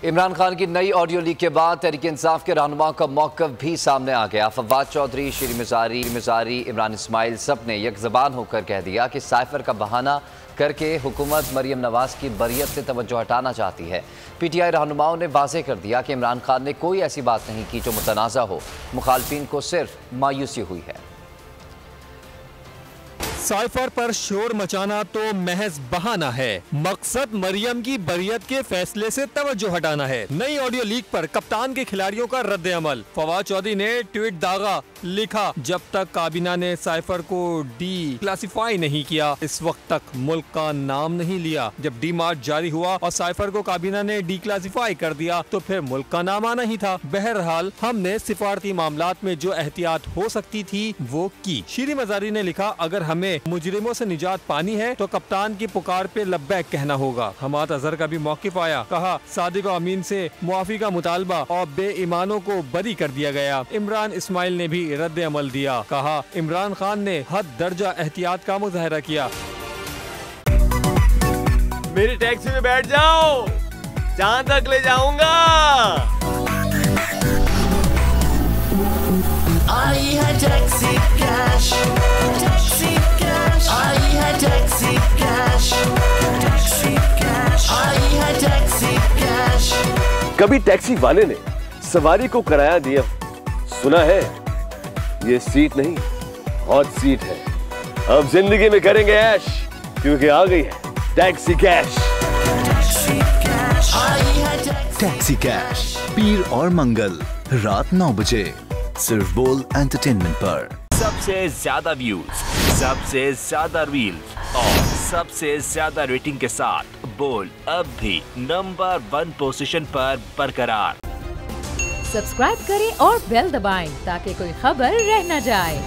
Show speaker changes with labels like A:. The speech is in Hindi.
A: इमरान खान की नई ऑडियो लीक के बाद तहरीक इंसाफ के रहनुमा का मौक़िफ़ भी सामने आ गया। फवाद चौधरी, शीरी मिज़ारी, इमरान इस्माइल सब ने एक ज़बान होकर कह दिया कि साइफर का बहाना करके हुकूमत मरियम नवाज़ की बरियत से तवज्जो हटाना चाहती है। PTI रहनुमाओं ने वाज़ेह कर दिया कि इमरान खान ने कोई ऐसी बात नहीं की जो मुतनाज़ा हो। मुखालफिन को सिर्फ मायूसी हुई है।
B: साइफर पर शोर मचाना तो महज बहाना है। मकसद मरियम की बरियत के फैसले से तवज्जो हटाना है। नई ऑडियो लीक पर कप्तान के खिलाड़ियों का रद्द अमल। फवाद चौधरी ने ट्वीट दागा, लिखा जब तक काबीना ने साइफर को डी क्लासिफाई नहीं किया, इस वक्त तक मुल्क का नाम नहीं लिया। जब डी मार्च जारी हुआ और साइफर को काबीना ने डी क्लासिफाई कर दिया तो फिर मुल्क का नाम आना ही था। बहरहाल हमने सिफारती मामलात में जो एहतियात हो सकती थी वो की। शीरी मिज़ारी ने लिखा, अगर हमें मुजरिमों से निजात पानी है तो कप्तान की पुकार पे लब्बैक कहना होगा। हमाद अजहर का भी मौक़िफ़ आया, कहा सादिक और अमीन से मुआफ़ी का मुतालबा और बेईमानों को बरी कर दिया गया। इमरान इस्माइल ने भी रद्द अमल दिया, कहा इमरान खान ने हद दर्जा एहतियात का मुजाहरा किया।
C: मेरी टैक्सी में बैठ जाओ, जहाँ तक ले जाऊंगा।
D: आई है टैक्सी कैश, टैक्सी कैश, आई है टैक्सी कैश, टैक्सी कैश, आई है टैक्सी कैश।
C: कभी टैक्सी वाले ने सवारी को किराया दिया, सुना है ये सीट नहीं हॉट सीट है। अब जिंदगी में करेंगे ऐश, क्योंकि आ गई है टैक्सी कैश।
E: टैक्सी कैश पीर और मंगल रात 9 बजे सिर्फ बोल एंटरटेनमेंट पर।
F: सबसे ज्यादा व्यूज, सबसे ज्यादा रील्स और सबसे ज्यादा रेटिंग के साथ बोल अब भी नंबर 1 पोजीशन पर बरकरार।
G: सब्सक्राइब करें और बेल दबाएं ताकि कोई खबर रह न जाए।